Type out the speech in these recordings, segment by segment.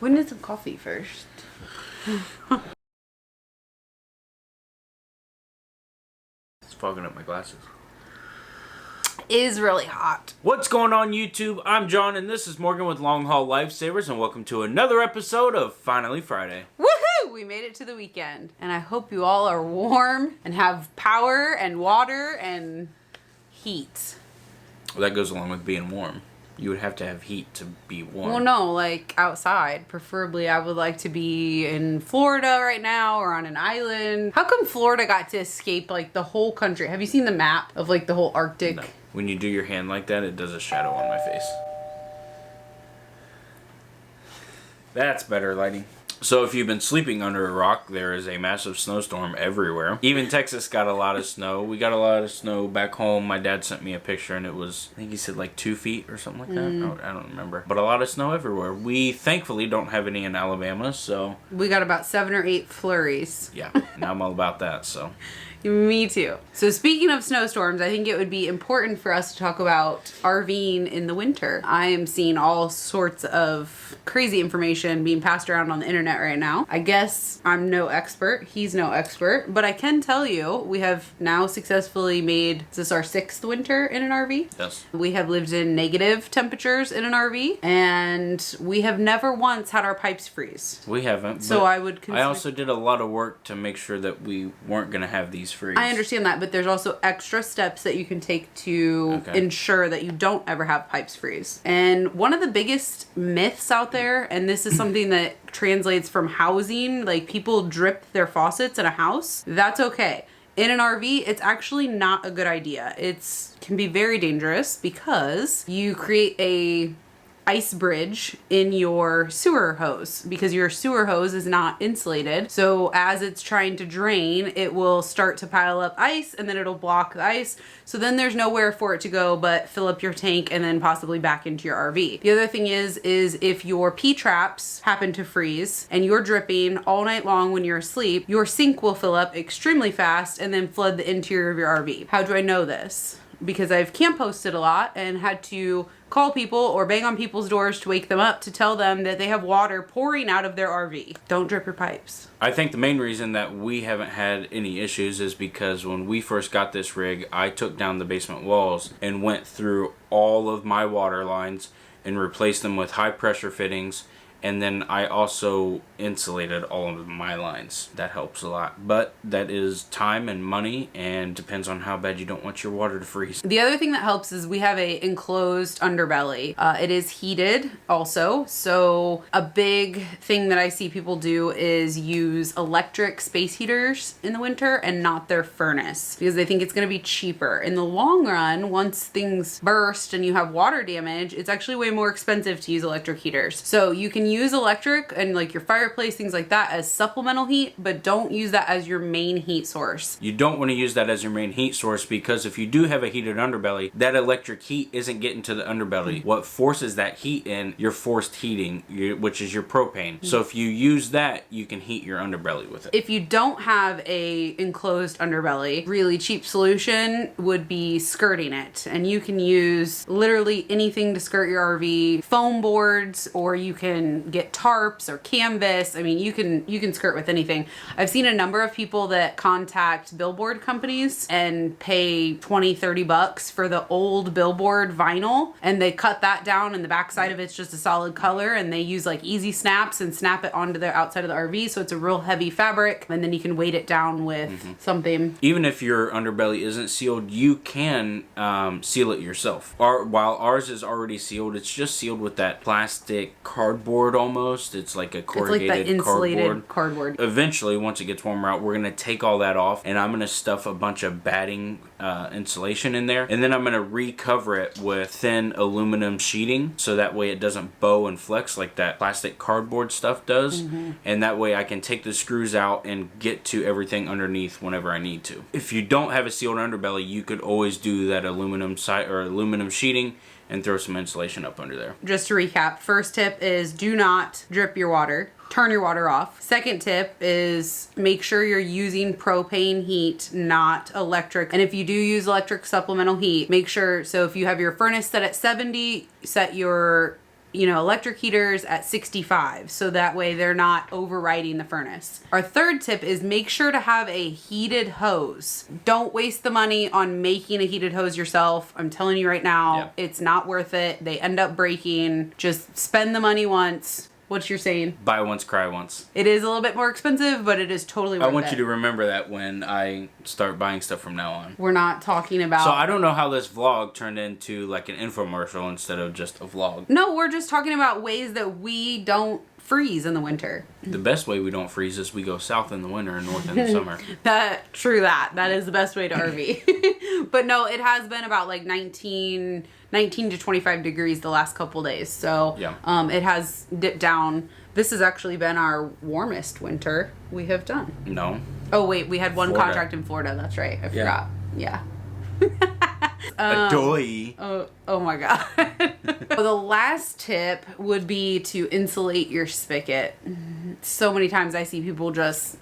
We need some coffee first. It's fogging up my glasses. Is really hot. What's going on, YouTube? I'm John, and this is Morgan with Longhaul Lifesavers, and welcome to another episode of Finally Friday. Woohoo! We made it to the weekend, and I hope you all are warm and have power and water and heat. Well, that goes along with being warm. You would have to have heat to be warm. Well, no, like outside. Preferably, I would like to be in Florida right now or on an island. How come Florida got to escape like the whole country? Have you seen the map of like the whole Arctic? No. When you do your hand like that, it does a shadow on my face. That's better lighting. So if you've been sleeping under a rock, there is a massive snowstorm everywhere. Even Texas got a lot of snow. We got a lot of snow back home. My dad sent me a picture and it was, I think he said like 2 feet or something like that. I don't remember. But a lot of snow everywhere. We thankfully don't have any in Alabama, so. We got about 7 or 8 flurries. Yeah, and I'm all about that, so. Me too. So speaking of snowstorms, I think it would be important for us to talk about RVing in the winter. I am seeing all sorts of crazy information being passed around on the internet right now. I guess I'm no expert. He's no expert. But I can tell you, we have now successfully made, is this our 6th winter in an RV? Yes. We have lived in negative temperatures in an RV. And we have never once had our pipes freeze. We haven't. So I would consider... I also did a lot of work to make sure that we weren't going to have these freeze. I understand that, but there's also extra steps that you can take to ensure that you don't ever have pipes freeze. And one of the biggest myths out there, and this is something that translates from housing, like people drip their faucets in a house, that's okay. In an RV, it's actually not a good idea. It can be very dangerous because you create a ice bridge in your sewer hose because your sewer hose is not insulated. So as it's trying to drain, it will start to pile up ice and then it'll block the ice. So then there's nowhere for it to go but fill up your tank and then possibly back into your RV. The other thing is if your P-traps happen to freeze and you're dripping all night long when you're asleep, your sink will fill up extremely fast and then flood the interior of your RV. How do I know this? Because I've camp hosted a lot and had to call people or bang on people's doors to wake them up to tell them that they have water pouring out of their RV. Don't drip your pipes. I think the main reason that we haven't had any issues is because when we first got this rig, I took down the basement walls and went through all of my water lines and replaced them with high pressure fittings. And then I also insulated all of my lines. That helps a lot. But that is time and money and depends on how bad you don't want your water to freeze. The other thing that helps is we have a enclosed underbelly. It is heated also. So a big thing that I see people do is use electric space heaters in the winter and not their furnace because they think it's going to be cheaper. In the long run, once things burst and you have water damage, it's actually way more expensive to use electric heaters. So you can use electric and like your fireplace, things like that as supplemental heat, but don't use that as your main heat source. You don't want to use that as your main heat source because if you do have a heated underbelly, that electric heat isn't getting to the underbelly. What forces that heat in, your forced heating, which is your propane. So if you use that, you can heat your underbelly with it. If you don't have a enclosed underbelly, really cheap solution would be skirting it. And you can use literally anything to skirt your RV, foam boards, or you can get tarps or canvas. I mean, you can skirt with anything. I've seen a number of people that contact billboard companies and pay $20-30 for the old billboard vinyl, and they cut that down and the backside of it's just a solid color, and they use like easy snaps and snap it onto the outside of the RV, so it's a real heavy fabric, and then you can weight it down with something. Even if your underbelly isn't sealed, you can seal it yourself. While ours is already sealed, it's just sealed with that plastic cardboard almost. It's like a corrugated, it's like that insulated cardboard. Eventually, once it gets warmer out, we're going to take all that off and I'm going to stuff a bunch of batting insulation in there, and then I'm going to recover it with thin aluminum sheeting so that way it doesn't bow and flex like that plastic cardboard stuff does, and that way I can take the screws out and get to everything underneath whenever I need to. If you don't have a sealed underbelly, you could always do that aluminum sheeting and throw some insulation up under there. Just to recap, first tip is do not drip your water. Turn your water off. Second tip is make sure you're using propane heat, not electric. And if you do use electric supplemental heat, make sure, so if you have your furnace set at 70, set your you know, electric heaters at 65, so that way they're not overriding the furnace. Our third tip is make sure to have a heated hose. Don't waste the money on making a heated hose yourself. I'm telling you right now, it's not worth it. They end up breaking. Just spend the money once. What you're saying? Buy once, cry once. It is a little bit more expensive, but it is totally worth it. I want you to remember that when I start buying stuff from now on. We're not talking about... So I don't know how this vlog turned into like an infomercial instead of just a vlog. No, we're just talking about ways that we don't freeze in the winter. The best way we don't freeze is we go south in the winter and north in the summer. That is the best way to RV. But no, it has been about like 19 to 25 degrees the last couple days. So it has dipped down. This has actually been our warmest winter we have done. No. Oh wait, we had one contract in Florida. That's right. I forgot. Yeah. Oh my god. The last tip would be to insulate your spigot. So many times I see people just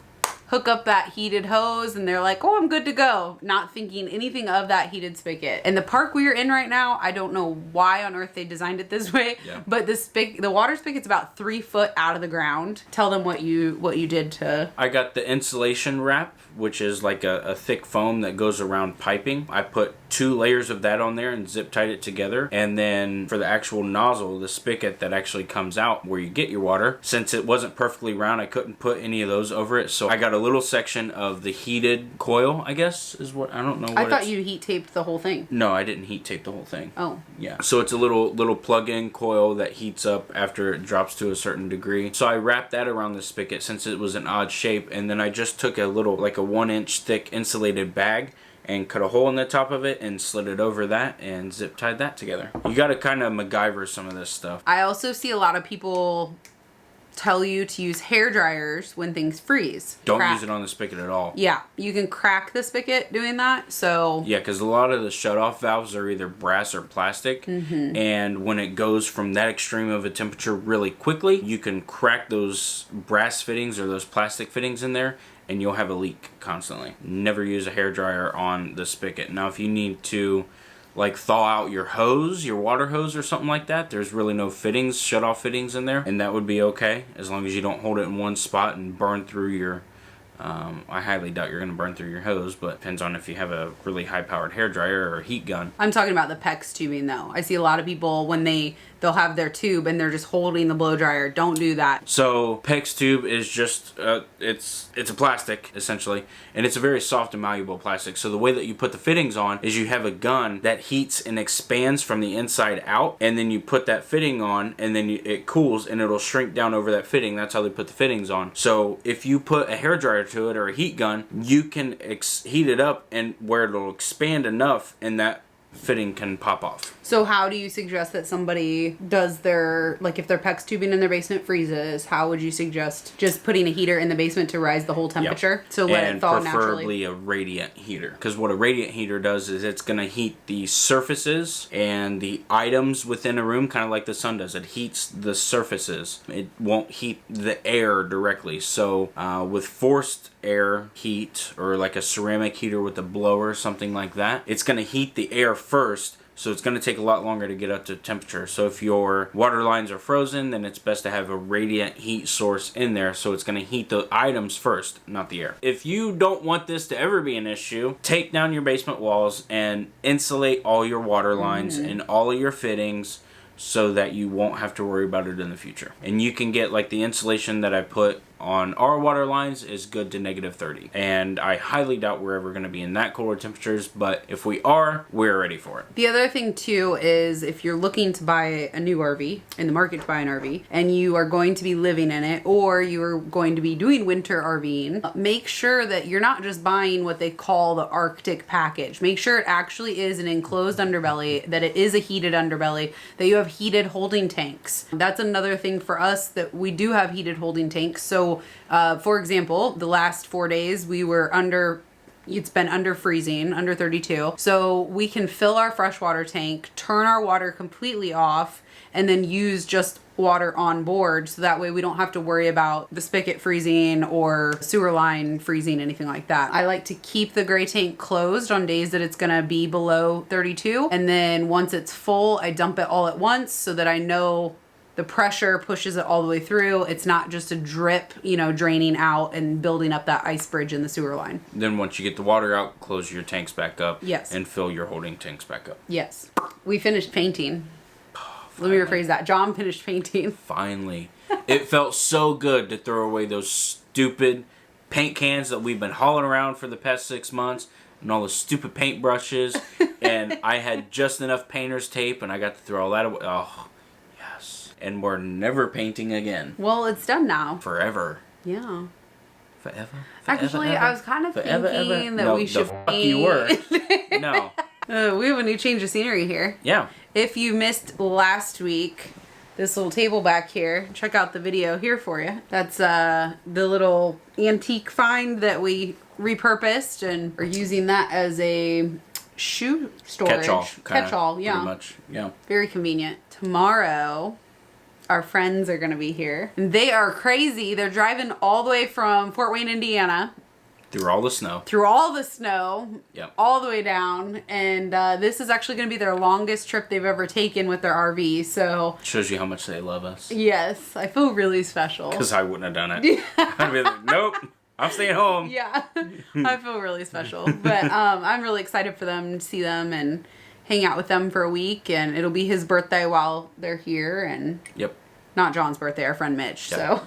hook up that heated hose and they're like, oh, I'm good to go, not thinking anything of that heated spigot. And the park we are in right now, I don't know why on earth they designed it this way, but the water spigot's about 3 foot out of the ground. Tell them what you did to... I got the insulation wrap, which is like a thick foam that goes around piping. I put 2 layers of that on there and zip tied it together. And then for the actual nozzle, the spigot that actually comes out where you get your water, since it wasn't perfectly round, I couldn't put any of those over it. So I got a little section of the heated coil, I guess is what, I don't know what I thought you heat taped the whole thing. No, I didn't heat tape the whole thing. Oh. Yeah. So it's a little plug-in coil that heats up after it drops to a certain degree. So I wrapped that around the spigot since it was an odd shape, and then I just took a little, like a 1-inch thick insulated bag and cut a hole in the top of it and slid it over that and zip tied that together. You gotta kind of MacGyver some of this stuff. I also see a lot of people tell you to use hair dryers when things freeze. Don't use it on the spigot at all. Yeah, you can crack the spigot doing that, so... Yeah, because a lot of the shutoff valves are either brass or plastic, and when it goes from that extreme of a temperature really quickly, you can crack those brass fittings or those plastic fittings in there, and you'll have a leak constantly. Never use a hair dryer on the spigot. Now, if you need to like thaw out your hose, your water hose or something like that, there's really no fittings, shut-off fittings in there, and that would be okay as long as you don't hold it in one spot and burn through your I highly doubt you're going to burn through your hose, but depends on if you have a really high-powered hair dryer or a heat gun. I'm talking about the PEX tubing, though. I see a lot of people when they'll have their tube and they're just holding the blow dryer. Don't do that. So PEX tube is just it's a plastic essentially, and it's a very soft and malleable plastic. So the way that you put the fittings on is you have a gun that heats and expands from the inside out, and then you put that fitting on, and then it cools and it'll shrink down over that fitting. That's how they put the fittings on. So if you put a hair dryer to it or a heat gun, you can heat it up and where it'll expand enough and that fitting can pop off. So how do you suggest that somebody does their, like if their PEX tubing in their basement freezes, how would you suggest just putting a heater in the basement to rise the whole temperature? So let it thaw naturally? And preferably a radiant heater. Because what a radiant heater does is it's going to heat the surfaces and the items within a room, kind of like the sun does. It heats the surfaces. It won't heat the air directly. So with forced air heat, or like a ceramic heater with a blower, something like that, it's going to heat the air first, so it's going to take a lot longer to get up to temperature. So if your water lines are frozen, then it's best to have a radiant heat source in there, so it's going to heat the items first, not the air. If you don't want this to ever be an issue, take down your basement walls and insulate all your water lines and all of your fittings, so that you won't have to worry about it in the future. And you can get like the insulation that I put on our water lines is good to -30. And I highly doubt we're ever going to be in that colder temperatures, but if we are, we're ready for it. The other thing too is if you're looking to buy a new RV, in the market to buy an RV, and you are going to be living in it, or you're going to be doing winter RVing, make sure that you're not just buying what they call the Arctic package. Make sure it actually is an enclosed underbelly, that it is a heated underbelly, that you have heated holding tanks. That's another thing for us, that we do have heated holding tanks. So for example, the last 4 days we were it's been under freezing, under 32. So we can fill our freshwater tank, turn our water completely off, and then use just water on board, so that way we don't have to worry about the spigot freezing or sewer line freezing, anything like that. I like to keep the gray tank closed on days that it's gonna be below 32, and then once it's full, I dump it all at once so that I know the pressure pushes it all the way through. It's not just a drip, you know, draining out and building up that ice bridge in the sewer line. Then once you get the water out, close your tanks back up. Yes. And fill your holding tanks back up. Yes. We finished painting. Let me rephrase that. John finished painting. Finally. It felt so good to throw away those stupid paint cans that we've been hauling around for the past 6 months and all the stupid paint brushes. And I had just enough painter's tape and I got to throw all that away. Oh, yes. And we're never painting again. Well, it's done now. Forever. Yeah. Forever. Actually, ever. I was kind of thinking that no, we should the fuck you were. No. We have a new change of scenery here. Yeah. If you missed last week, this little table back here, check out the video here for you. That's the little antique find that we repurposed and are using that as a shoe storage. Catch-all, yeah. Pretty much, yeah. Very convenient. Tomorrow, our friends are going to be here. And they are crazy. They're driving all the way from Fort Wayne, Indiana. Through all the snow. Through all the snow. Yep. All the way down. And this is actually going to be their longest trip they've ever taken with their RV. So shows you how much they love us. Yes. I feel really special. Because I wouldn't have done it. I'd be like, nope. I'm staying home. Yeah. I feel really special. But I'm really excited for them to see them and hang out with them for a week. And it'll be his birthday while they're here. And yep. Not John's birthday, our friend Mitch. Yep. So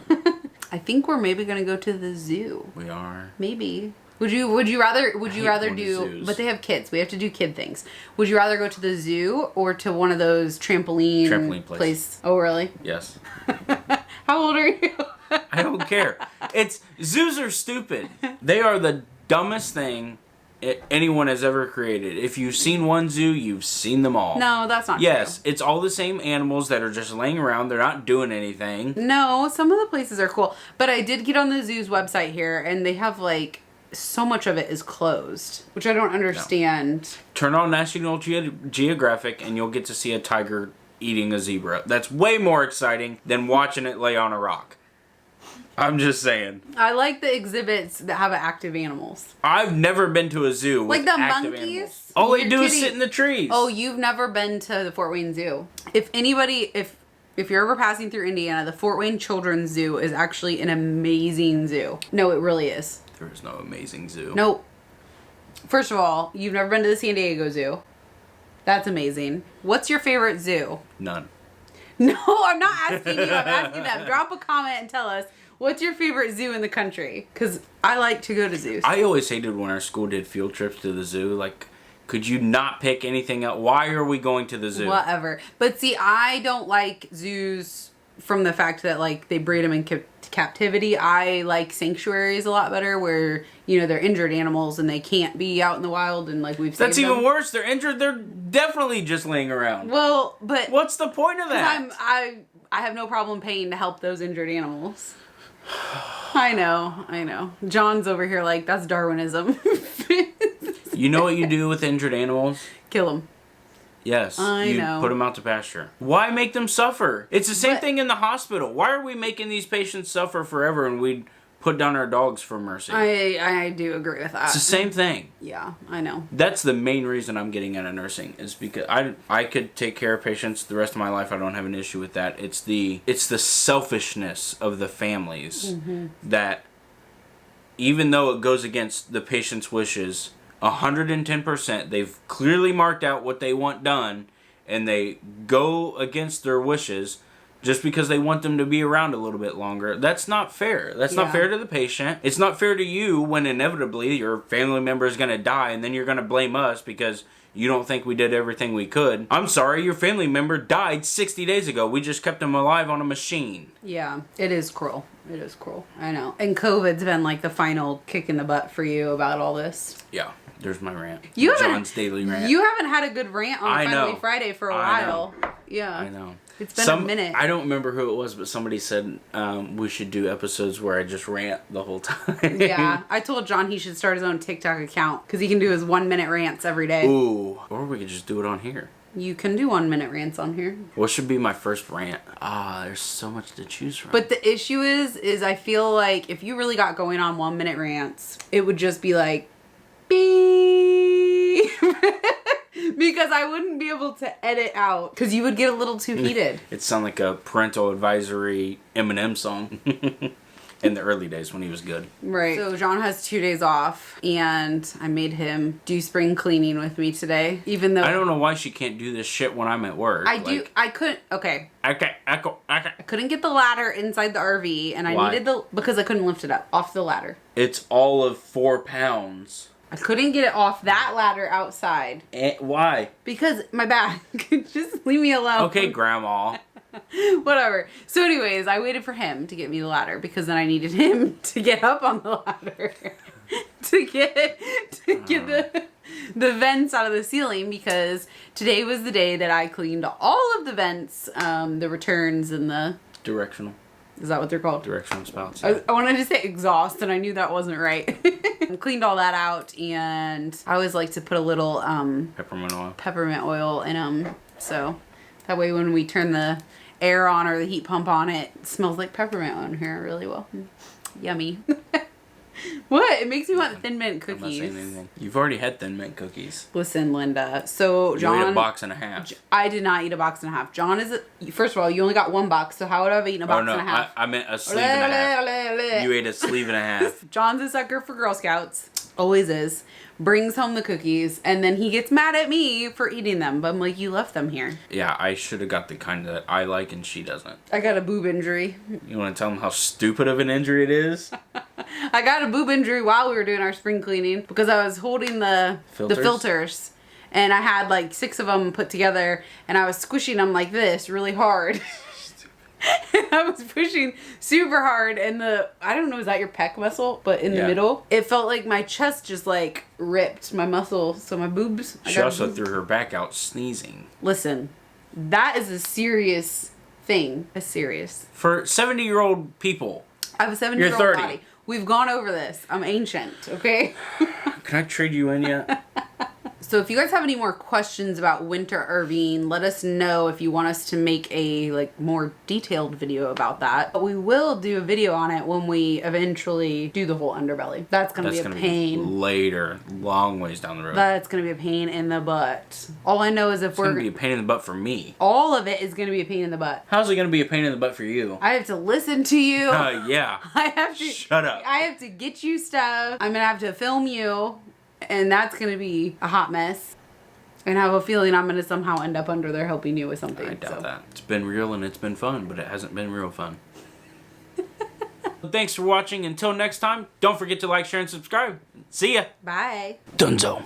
I think we're maybe going to go to the zoo. We are. Maybe. Would you rather do, but they have kids. We have to do kid things. Would you rather go to the zoo or to one of those trampoline place? Oh, really? Yes. How old are you? I don't care. Zoos are stupid. They are the dumbest thing anyone has ever created. If you've seen one zoo, you've seen them all. No, that's not Yes, true. it's all the same animals that are just laying around. They're not doing anything. No, some of the places are cool. But I did get on the zoo's website here, and they have, like, so much of it is closed, which I don't understand. No. Turn on National Geographic, and you'll get to see a tiger eating a zebra. That's way more exciting than watching it lay on a rock. I'm just saying. I like the exhibits that have active animals. I've never been to a zoo with like the active monkeys. Animals. All they do is sit in the trees. Oh, you've never been to the Fort Wayne Zoo. If anybody, if you're ever passing through Indiana, the Fort Wayne Children's Zoo is actually an amazing zoo. No, it really is. There is no amazing zoo. Nope. First of all, you've never been to the San Diego Zoo. That's amazing. What's your favorite zoo? None. No, I'm not asking you. I'm asking them. Drop a comment and tell us. What's your favorite zoo in the country? Because I like to go to zoos. I always hated when our school did field trips to the zoo. Like, could you not pick anything else? Why are we going to the zoo? Whatever. But see, I don't like zoos from the fact that, like, they breed them in captivity. I like sanctuaries a lot better where, you know, they're injured animals and they can't be out in the wild and, like, we've saved That's even worse. They're injured. They're definitely just laying around. Well, but... What's the point of that? I have no problem paying to help those injured animals. I know. John's over here like, that's Darwinism. You know what you do with injured animals? Kill them. Yes. I know. Put them out to pasture. Why make them suffer? It's the same thing in the hospital. Why are we making these patients suffer forever and we put down our dogs for mercy? I do agree with that. It's the same thing. Yeah, I know. That's the main reason I'm getting out of nursing is because I could take care of patients the rest of my life. I don't have an issue with that. It's the selfishness of the families that even though it goes against the patient's wishes 110%, they've clearly marked out what they want done and they go against their wishes just because they want them to be around a little bit longer. That's not fair. That's not fair to the patient. It's not fair to you when inevitably your family member is going to die and then you're going to blame us because you don't think we did everything we could. I'm sorry, your family member died 60 days ago. We just kept them alive on a machine. Yeah, it is cruel. It is cruel. I know. And COVID's been like the final kick in the butt for you about all this. Yeah. There's my rant. John's daily rant. You haven't had a good rant on Finally Friday for a while. Yeah. I know. It's been a minute. I don't remember who it was, but somebody said we should do episodes where I just rant the whole time. Yeah. I told John he should start his own TikTok account because he can do his 1 minute rants every day. Ooh. Or we could just do it on here. You can do 1 minute rants on here. What should be my first rant? There's so much to choose from. But the issue is I feel like if you really got going on 1 minute rants, it would just be like, beep. Because I wouldn't be able to edit out because you would get a little too heated. It sounded like a parental advisory Eminem song. In the early days when he was good. Right. So John has 2 days off, and I made him do spring cleaning with me today, even though... I don't know why she can't do this shit when I'm at work. I couldn't... Okay. I couldn't get the ladder inside the RV, and I needed because I couldn't lift it up off the ladder. It's all of 4 pounds. I couldn't get it off that ladder outside. Why? Because my back. Just leave me alone. Okay, Grandma. Whatever. So anyways, I waited for him to get me the ladder because then I needed him to get up on the ladder to get the vents out of the ceiling, because today was the day that I cleaned all of the vents, the returns and the... Directional. Is that what they're called? Directional spouts. Yeah. I wanted to say exhaust, and I knew that wasn't right. Cleaned all that out, and I always like to put a little peppermint oil in them, so that way when we turn the air on or the heat pump on, it smells like peppermint on here really well. Yummy. What? It makes me want Thin Mint cookies. I'm not saying anything. You've already had Thin Mint cookies. Listen, Linda. So John... You ate a box and a half. I did not eat a box and a half. John is... First of all, you only got 1 box, so how would I have eaten a box and a half? I meant a sleeve and a half. You ate a sleeve and a half. John's a sucker for Girl Scouts. Always is. Brings home the cookies, and then he gets mad at me for eating them. But I'm like, you left them here. Yeah, I should have got the kind that I like and she doesn't. I got a boob injury. You want to tell them how stupid of an injury it is? I got a boob injury while we were doing our spring cleaning because I was holding the filters. And I had like 6 of them put together, and I was squishing them like this really hard. I was pushing super hard, and I don't know, is that your pec muscle? But in the middle, it felt like my chest just like ripped my muscle, so my boobs. She also threw her back out sneezing. Listen, that is a serious thing. For 70-year-old people. I have a 70-year-old body. We've gone over this. I'm ancient, okay? Can I trade you in yet? So if you guys have any more questions about winter RVing, let us know if you want us to make a more detailed video about that. But we will do a video on it when we eventually do the whole underbelly. That's going to be a pain. Be later, long ways down the road. That's going to be a pain in the butt. All I know is if it's going to be a pain in the butt for me. All of it is going to be a pain in the butt. How's it going to be a pain in the butt for you? I have to listen to you. Yeah. I have to. Shut up. I have to get you stuff. I'm going to have to film you. And that's going to be a hot mess. And I have a feeling I'm going to somehow end up under there helping you with something. I doubt that. It's been real and it's been fun, but it hasn't been real fun. Thanks for watching. Until next time, don't forget to like, share, and subscribe. See ya. Bye. Dunzo.